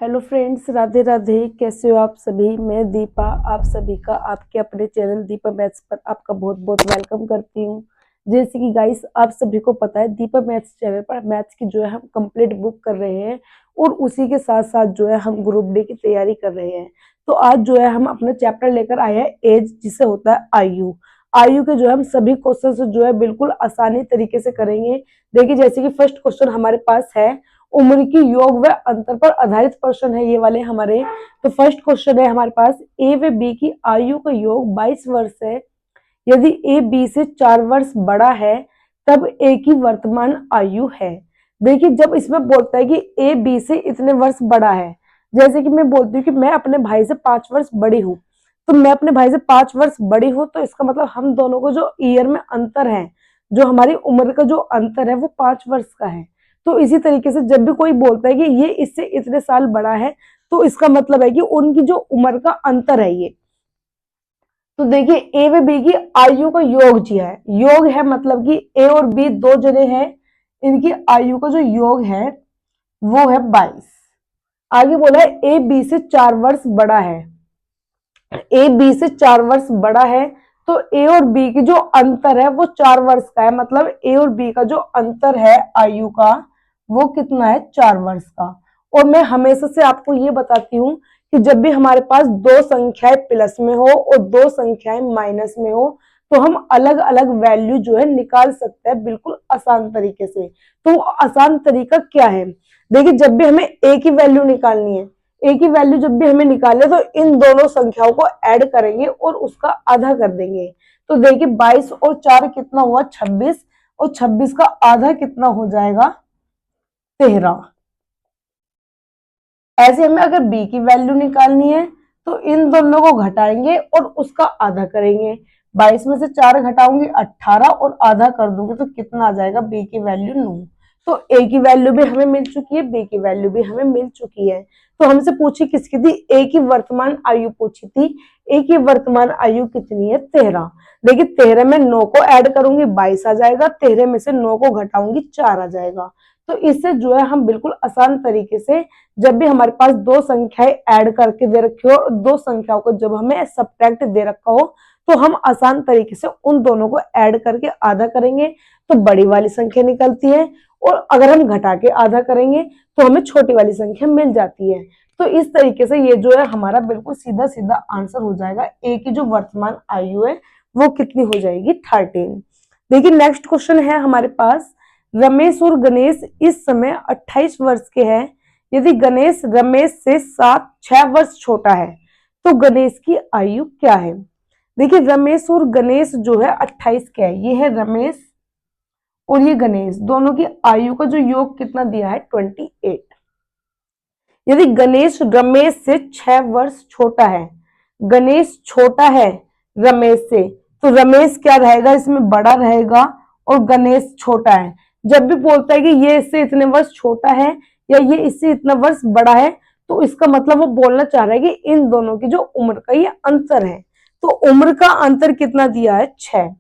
Hello friends, Radhe Radhe. कैसे हो आप सभी। मैं दीपा आप सभी का आपके अपने चैनल दीपा मैथ्स पर आपका बहुत बहुत वेलकम करती हूँ। जैसे कि गाइस आप सभी को पता है, दीपा मैथ्स चैनल पर मैथ्स की जो है हम कंप्लीट बुक कर रहे हैं और उसी के साथ साथ जो है हम ग्रुप डी की तैयारी कर रहे हैं। तो आज जो है हम अपना चैप्टर लेकर आए हैं एज, जिसे होता है आयु। आयु के जो है हम सभी क्वेश्चन जो है बिल्कुल आसानी तरीके से करेंगे। देखिए, जैसे कि फर्स्ट क्वेश्चन हमारे पास है, उम्र की योग व अंतर पर आधारित प्रश्न है ये वाले हमारे। तो फर्स्ट क्वेश्चन है हमारे पास, ए व बी की आयु का योग 22 वर्ष है। यदि ए बी से 4 वर्ष बड़ा है तब ए की वर्तमान आयु है। देखिए, जब इसमें बोलता है कि ए बी से इतने वर्ष बड़ा है, जैसे कि मैं बोलती हूँ कि मैं अपने भाई से 5 वर्ष बड़ी हूँ, तो मैं अपने भाई से 5 वर्ष बड़ी हूँ, तो इसका मतलब हम दोनों को जो ईयर में अंतर है, जो हमारी उम्र का जो अंतर है वो 5 वर्ष का है। तो इसी तरीके से जब भी कोई बोलता है कि ये इससे इतने साल बड़ा है, तो इसका मतलब है कि उनकी जो उम्र का अंतर है ये। तो देखिए, ए व बी की आयु का योग जी है। योग है मतलब कि ए और बी दो जने हैं, इनकी आयु का जो योग है वो है 22। आगे बोला है ए बी से 4 वर्ष बड़ा है। ए बी से 4 वर्ष बड़ा है, तो ए और बी की जो अंतर है वो 4 वर्ष का है। मतलब ए और बी का जो अंतर है आयु का वो कितना है, 4 वर्ष का। और मैं हमेशा से आपको ये बताती हूँ कि जब भी हमारे पास दो संख्याएं प्लस में हो और दो संख्याएं माइनस में हो, तो हम अलग अलग वैल्यू जो है निकाल सकते हैं बिल्कुल आसान तरीके से। तो आसान तरीका क्या है, देखिए, जब भी हमें ए की वैल्यू निकालनी है, ए की वैल्यू जब भी हमें निकाले तो इन दोनों संख्याओं को ऐड करेंगे और उसका आधा कर देंगे। तो देखिए, 22 और 4 कितना हुआ, 26, और 26 का आधा कितना हो जाएगा, 13। ऐसे हमें अगर बी की वैल्यू निकालनी है तो इन दोनों को घटाएंगे और उसका आधा करेंगे। 22 में से 4 घटाऊंगी 18 और आधा कर दूंगी तो कितना आ जाएगा, बी की वैल्यू 9। तो ए की वैल्यू भी हमें मिल चुकी है, बी की वैल्यू भी हमें मिल चुकी है। तो हमसे पूछी किसकी थी, ए की वर्तमान आयु पूछी थी। ए की वर्तमान आयु कितनी है, 13। देखिए, 13 में 9 को ऐड करूंगी 22 आ जाएगा, 13 में से 9 को घटाऊंगी 4 आ जाएगा। तो इससे जो है हम बिल्कुल आसान तरीके से, जब भी हमारे पास दो संख्याएं ऐड करके दे रखी हो, दो संख्याओं को जब हमें सब्ट्रैक्ट दे रखा हो, तो हम आसान तरीके से उन दोनों को ऐड करके आधा करेंगे तो बड़ी वाली संख्या निकलती है, और अगर हम घटा के आधा करेंगे तो हमें छोटी वाली संख्या मिल जाती है। तो इस तरीके से ये जो है हमारा बिल्कुल सीधा सीधा आंसर हो जाएगा। ए की जो वर्तमान आयु है वो कितनी हो जाएगी, 13। देखिए, नेक्स्ट क्वेश्चन है हमारे पास, रमेश और गणेश इस समय 28 वर्ष के हैं। यदि गणेश रमेश से 6 वर्ष छोटा है तो गणेश की आयु क्या है। देखिए, रमेश और गणेश जो है 28 के है, ये है रमेश और ये गणेश, दोनों की आयु का जो योग कितना दिया है, 28। यदि गणेश रमेश से 6 वर्ष छोटा है, गणेश छोटा है रमेश से, तो रमेश क्या रहेगा, इसमें बड़ा रहेगा और गणेश छोटा है। जब भी बोलता है कि ये इससे इतने वर्ष छोटा है या ये इससे इतना वर्ष बड़ा है, तो इसका मतलब वो बोलना चाह रहा है कि इन दोनों की जो उम्र का ये अंतर है। तो उम्र का अंतर कितना दिया है, 6।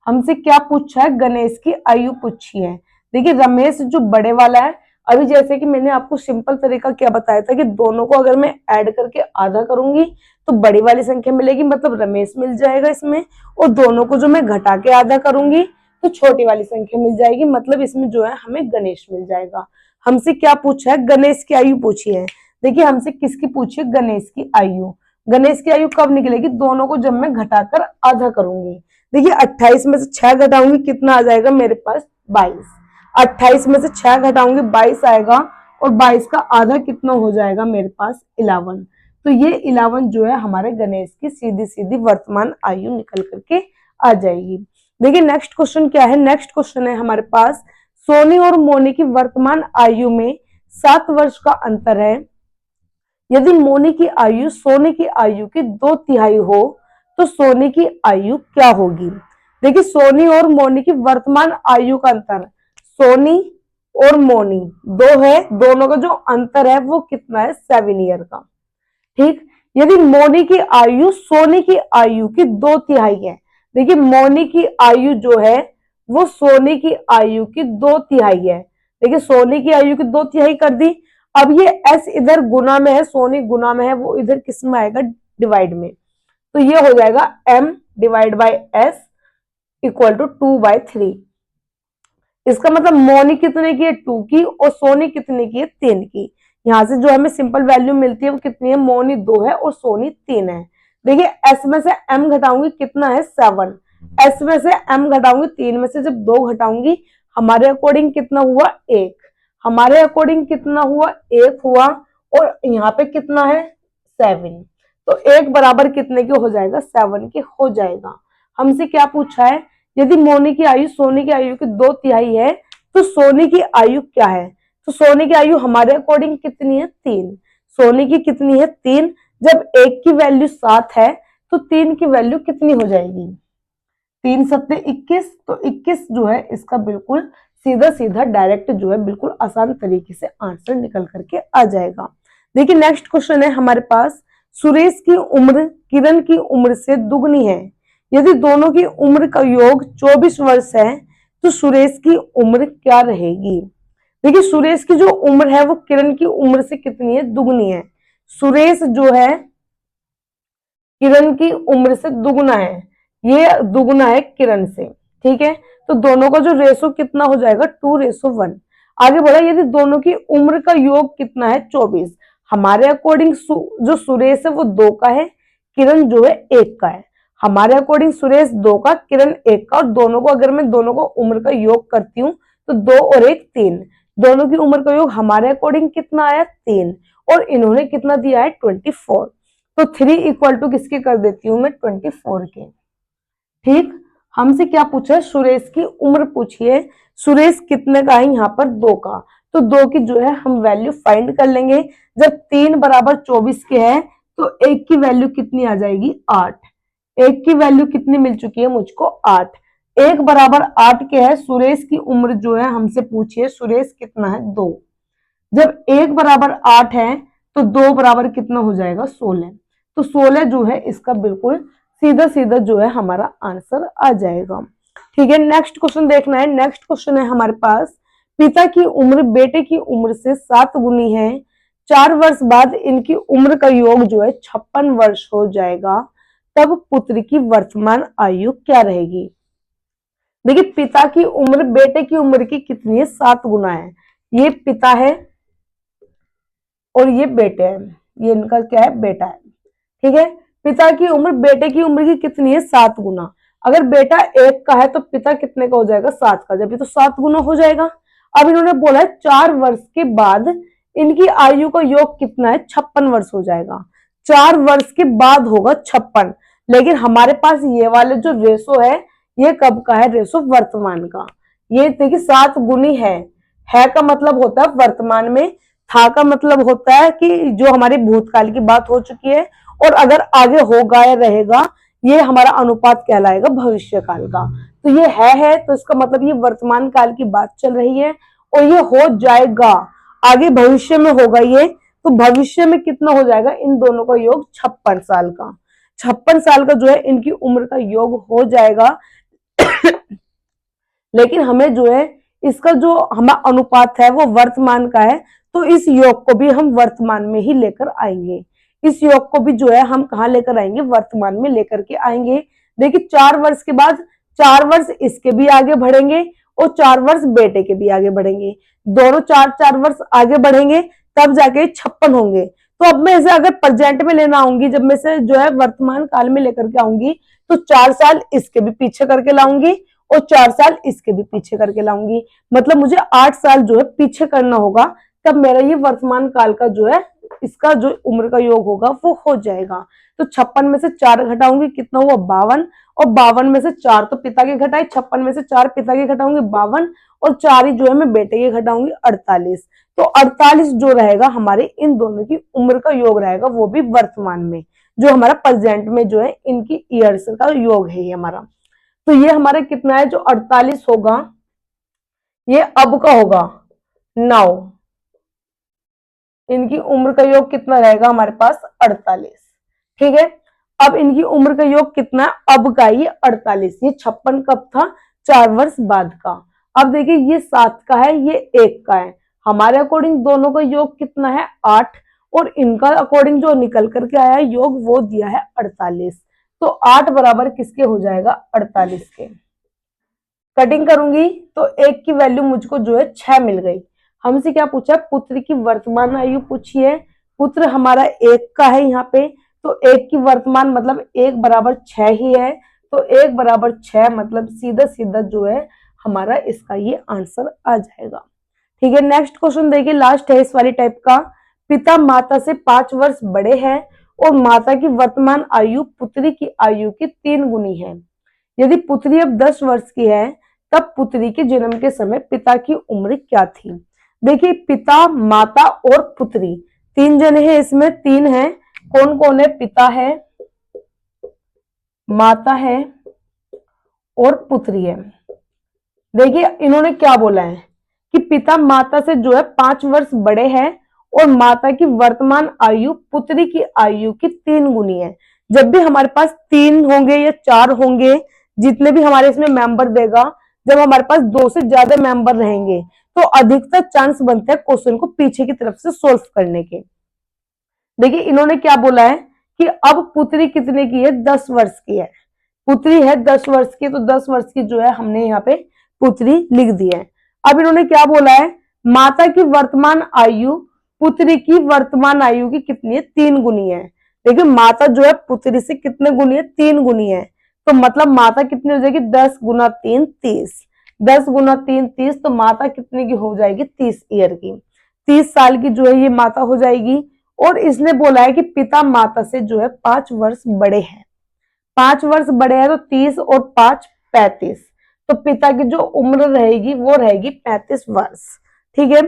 हमसे क्या पूछा है, गणेश की आयु पूछी है। देखिए, रमेश जो बड़े वाला है, अभी जैसे कि मैंने आपको सिंपल तरीका क्या बताया था कि दोनों को अगर मैं ऐड करके आधा करूंगी तो बड़ी वाली संख्या मिलेगी, मतलब रमेश मिल जाएगा इसमें, और दोनों को जो मैं घटा के आधा करूंगी तो छोटी वाली संख्या मिल जाएगी, मतलब इसमें जो है हमें गणेश मिल जाएगा। हमसे क्या पूछा है, गणेश की आयु पूछी है। देखिए, हमसे किसकी पूछी है, गणेश की आयु। गणेश की आयु कब निकलेगी, दोनों को जब मैं घटाकर आधा करूंगी। देखिए, 28 में से 6 घटाऊंगी कितना आ जाएगा मेरे पास, 22। 28 में से 6 घटाऊंगी 22 आएगा, और 22 का आधा कितना हो जाएगा मेरे पास, 11। तो ये 11 जो है हमारे गणेश की सीधी सीधी वर्तमान आयु निकल करके आ जाएगी। देखिए, नेक्स्ट क्वेश्चन क्या है, नेक्स्ट क्वेश्चन है हमारे पास, सोनी और मोनी की वर्तमान आयु में 7 वर्ष का अंतर है। यदि मोनी की आयु सोनी की आयु की 2/3 हो तो सोनी की आयु क्या होगी। देखिए, सोनी और मोनी की वर्तमान आयु का अंतर, सोनी और मोनी दो है, दोनों का जो अंतर है वो कितना है, 7 ईयर का। ठीक, यदि मोनी की आयु सोनी की आयु की 2/3 है, देखिए मोनी की आयु जो है वो सोनी की आयु की 2/3 है। देखिए, सोनी की आयु की 2/3 कर दी। अब ये s इधर गुना में है, सोनी गुना में है, वो इधर किस में आएगा, डिवाइड में। तो ये हो जाएगा m divide by s equal to 2/3। इसका मतलब मोनी कितने की है, 2 की, और सोनी कितने की है, 3 की। यहाँ से जो हमें सिंपल वैल्यू मिलती है वो कितनी है, मोनी 2 है और सोनी 3 है। देखिए s में से m घटाऊंगी कितना है, 7। s में से m घटाऊंगी 3 में से जब 2 घटाऊंगी, हमारे अकॉर्डिंग कितना हुआ, 1। हमारे अकॉर्डिंग कितना हुआ, 1 हुआ, और यहाँ पे कितना है, 7। तो 1 बराबर कितने के हो जाएगा, 7 के हो जाएगा। हमसे क्या पूछा है, यदि मोनी की आयु सोनी की आयु की 2/3 है तो सोनी की आयु क्या है। तो सोनी की आयु हमारे अकॉर्डिंग कितनी है, 3। सोनी की कितनी है, 3। जब 1 की वैल्यू 7 है तो 3 की वैल्यू कितनी हो जाएगी, 3 सत्ते 21। तो 21 जो है इसका बिल्कुल सीधा सीधा डायरेक्ट जो है बिल्कुल आसान तरीके से आंसर निकल करके आ जाएगा। देखिए नेक्स्ट क्वेश्चन है हमारे पास, सुरेश की उम्र किरण की उम्र से दुगनी है, यदि दोनों की उम्र का योग 24 वर्ष है तो सुरेश की उम्र क्या रहेगी। देखिए सुरेश की जो उम्र है वो किरण की उम्र से कितनी है, दुगनी है। सुरेश जो है किरण की उम्र से दुगना है, ये दुगना है किरण से, ठीक है। तो दोनों का जो रेशो कितना हो जाएगा, 2:1। आगे बढ़ा, यदि दोनों की उम्र का योग कितना है, 24। हमारे अकॉर्डिंग जो सुरेश है वो 2 का है, किरण जो है 1 का है। हमारे अकॉर्डिंग सुरेश 2 का, किरण 1 का, और दोनों को अगर मैं दोनों को उम्र का योग करती हूँ तो 2 और 1 3। दोनों की उम्र का योग हमारे अकॉर्डिंग कितना आया, 3, और इन्होंने कितना दिया है, 24। तो 3 इक्वल टू किसके कर देती हूँ मैं, 24 के। ठीक, हमसे क्या पूछा है, सुरेश की उम्र पूछी है। सुरेश कितने का है, यहाँ पर 2 का। तो 2 की जो है हम वैल्यू फाइंड कर लेंगे। जब 3 बराबर 24 के है तो 1 की वैल्यू कितनी आ जाएगी, 8। 1 की वैल्यू कितनी मिल चुकी है मुझको, 8। 1 बराबर 8 के है, सुरेश की उम्र जो है हमसे पूछी है, सुरेश कितना है, 2। जब 1 बराबर 8 है तो 2 बराबर कितना हो जाएगा, 16। तो 16 जो है इसका बिल्कुल सीधा सीधा जो है हमारा आंसर आ जाएगा। ठीक है, नेक्स्ट क्वेश्चन देखना है। नेक्स्ट क्वेश्चन है हमारे पास, पिता की उम्र बेटे की उम्र से 7 गुनी है, 4 वर्ष बाद इनकी उम्र का योग जो है 56 वर्ष हो जाएगा, तब पुत्र की वर्तमान आयु क्या रहेगी। देखिए पिता की उम्र बेटे की उम्र की कितनी है, 7 गुना है। ये पिता है और ये बेटे हैं, ये इनका क्या है, बेटा है। ठीक है, पिता की उम्र बेटे की उम्र की कितनी है, 7 गुना। अगर बेटा 1 का है तो पिता कितने का हो जाएगा, 7 का, जब ये तो 7 गुना हो जाएगा। अब इन्होंने बोला है 4 वर्ष के बाद इनकी आयु का योग कितना है, 56 वर्ष हो जाएगा। 4 वर्ष के बाद होगा 56, लेकिन हमारे पास ये वाले जो रेशो है ये कब का है, रेशो वर्तमान का। ये देखिए 7 गुनी है का मतलब होता है वर्तमान में, था का मतलब होता है कि जो हमारी भूतकाल की बात हो चुकी है, और अगर आगे होगा या रहेगा ये हमारा अनुपात कहलाएगा भविष्य काल का। तो ये है तो इसका मतलब ये वर्तमान काल की बात चल रही है, और ये हो जाएगा आगे भविष्य में होगा ये। तो भविष्य में कितना हो जाएगा, इन दोनों का योग 56 साल का। 56 साल का जो है इनकी उम्र का योग हो जाएगा। लेकिन हमें जो है इसका जो हमारा अनुपात है वो वर्तमान का है, तो इस योग को भी हम वर्तमान में ही लेकर आएंगे। इस योग को भी जो है हम कहाँ लेकर आएंगे, वर्तमान में लेकर के आएंगे। देखिए 4 वर्ष के बाद 4 वर्ष इसके भी आगे बढ़ेंगे और 4 वर्ष बेटे के भी आगे बढ़ेंगे, दोनों 4-4 वर्ष आगे बढ़ेंगे, तब जाके 56 होंगे। तो अब मैं इसे अगर प्रेजेंट में लेना आऊंगी, जब मैं इसे जो है वर्तमान काल में लेकर के आऊंगी, तो 4 साल इसके भी पीछे करके लाऊंगी और 4 साल इसके भी पीछे करके लाऊंगी। मतलब मुझे 8 साल जो है पीछे करना होगा, तब मेरा ये वर्तमान काल का जो है इसका जो उम्र का योग होगा वो हो जाएगा। तो 56 में से 4 घटाऊंगी, कितना हुआ, 52, और 52 में से 4 तो पिता के घटाए, 56 में से 4 पिता के घटाऊंगी 52, और 4 ही जो है मैं बेटे के घटाऊंगी 48। तो 48 जो रहेगा हमारे इन दोनों की उम्र का योग रहेगा, वो भी वर्तमान में, जो हमारा प्रेजेंट में जो है इनकी ईयर्स का योग है ये हमारा। तो ये हमारा कितना है, जो 48 होगा ये अब का होगा, नाउ इनकी उम्र का योग कितना रहेगा हमारे पास, 48। ठीक है, अब इनकी उम्र का योग कितना, अब का ये 48, ये 56 कब था, 4 वर्ष बाद का। अब देखिए ये 7 का है, ये 1 का है, हमारे अकॉर्डिंग दोनों का योग कितना है 8, और इनका अकॉर्डिंग जो निकल करके आया है योग वो दिया है 48। तो 8 बराबर किसके हो जाएगा 48 के। कटिंग करूंगी तो एक की वैल्यू मुझको जो है 6 मिल गई। हमसे क्या पूछा, पुत्र की वर्तमान आयु पूछी है। पुत्र हमारा एक का है यहाँ पे, तो एक की वर्तमान मतलब एक बराबर 6 ही है, तो एक बराबर 6 मतलब सीधा सीधा जो है हमारा इसका ये आंसर आ जाएगा। ठीक है, नेक्स्ट क्वेश्चन देखिए, लास्ट है इस वाली टाइप का। पिता माता से 5 वर्ष बड़े हैं और माता की वर्तमान आयु पुत्री की आयु की 3 गुनी है। यदि पुत्री अब 10 वर्ष की है तब पुत्री के जन्म के समय पिता की उम्र क्या थी। देखिए, पिता माता और पुत्री 3 जने हैं, इसमें 3 हैं। कौन कौन है, पिता है, माता है और पुत्री है। देखिए इन्होंने क्या बोला है कि पिता माता से जो है 5 वर्ष बड़े हैं और माता की वर्तमान आयु पुत्री की आयु की 3 गुनी है। जब भी हमारे पास 3 होंगे या 4 होंगे, जितने भी हमारे इसमें मेंबर देगा, जब हमारे पास 2 से ज्यादा मेंबर रहेंगे तो अधिकतर चांस बनते हैं क्वेश्चन को पीछे की तरफ से सोल्व करने के। देखिए इन्होंने क्या बोला है कि अब पुत्री कितने की है, 10 वर्ष की है। पुत्री है 10 वर्ष की, तो 10 वर्ष की जो है हमने यहाँ पे पुत्री लिख दी है। अब इन्होंने क्या बोला है, माता की वर्तमान आयु पुत्री की वर्तमान आयु की कितनी है, 3 गुनी है। देखिए माता जो है पुत्री से कितने गुनी है, 3 गुनी है, तो मतलब माता कितनी हो जाएगी, 10 गुना 3 30, 10 गुना 3 30, तो माता कितने की हो जाएगी, 30 ईयर की, 30 साल की जो है ये माता हो जाएगी। और इसने बोला है कि पिता माता से जो है 5 वर्ष बड़े हैं, 5 वर्ष बड़े हैं, तो 30 और 5 35, तो पिता की जो उम्र रहेगी वो रहेगी 35 वर्ष। ठीक है,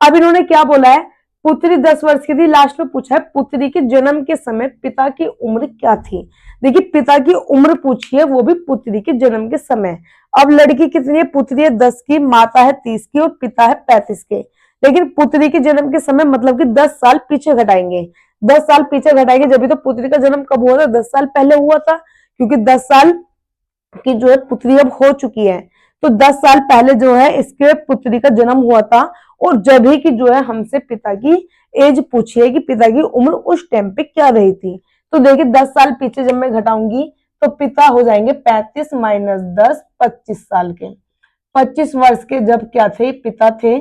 अब इन्होंने क्या बोला है, पुत्री 10 वर्ष की थी, लास्ट में पूछा है पुत्री के जन्म के समय पिता की उम्र क्या थी। देखिए पिता की उम्र पूछी है, वो भी पुत्री के जन्म के समय। अब लड़की कितनी है, पुत्री है 10 की, माता है 30 की और पिता है 35 के। लेकिन पुत्री के जन्म के समय मतलब कि 10 साल पीछे घटाएंगे, 10 साल पीछे घटाएंगे, जब भी तो पुत्री का जन्म कब हुआ था, 10 साल पहले हुआ था, क्योंकि 10 साल की जो है पुत्री अब हो चुकी है, तो 10 साल पहले जो है इसके पुत्री का जन्म हुआ था। और जब ही की जो है हमसे पिता की एज पूछी है कि पिता की उम्र उस टाइम पे क्या रही थी, तो देखिए 10 साल पीछे जब मैं घटाऊंगी तो पिता हो जाएंगे 35 माइनस 10 25 साल के, 25 वर्ष के जब क्या थे, पिता थे।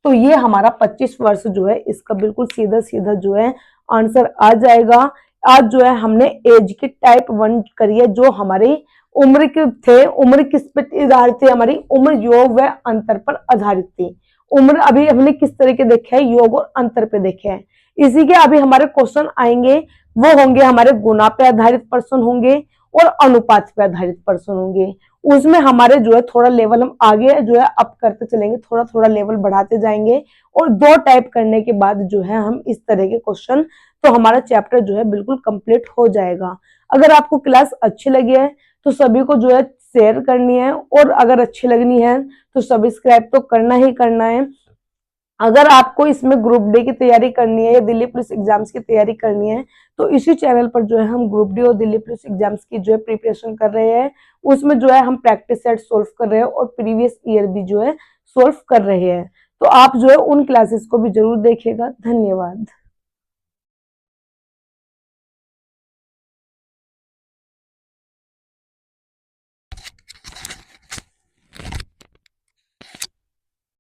तो ये हमारा 25 वर्ष जो है इसका बिल्कुल सीधा सीधा जो है आंसर आ जाएगा। आज जो है हमने एज की टाइप 1 करी है, जो हमारी उम्र के थे, उम्र किस पर आधारित थी, हमारी उम्र योग व अंतर पर आधारित थी। उम्र अभी हमने किस तरह के देखे हैं, योग और अंतर पे देखे हैं। इसी के अभी हमारे क्वेश्चन आएंगे, वो होंगे हमारे गुना पे आधारित प्रश्न होंगे और अनुपात पे आधारित प्रश्न होंगे। उसमें हमारे जो है थोड़ा लेवल हम आगे जो है अप करते चलेंगे, थोड़ा थोड़ा लेवल बढ़ाते जाएंगे, और 2 टाइप करने के बाद जो है हम इस तरह के क्वेश्चन, तो हमारा चैप्टर जो है बिल्कुल कंप्लीट हो जाएगा। अगर आपको क्लास अच्छी लगी है तो सभी को जो है शेयर करनी है, और अगर अच्छी लगनी है तो सब्सक्राइब तो करना ही करना है। अगर आपको इसमें ग्रुप डी की तैयारी करनी है या दिल्ली पुलिस एग्जाम्स की तैयारी करनी है, तो इसी चैनल पर जो है हम ग्रुप डी और दिल्ली पुलिस एग्जाम्स की जो है प्रिपरेशन कर रहे हैं। उसमें जो है हम प्रैक्टिस सेट सोल्व कर रहे हैं और प्रीवियस ईयर भी जो है सोल्व कर रहे हैं। तो आप जो है उन क्लासेस को भी जरूर देखिएगा। धन्यवाद।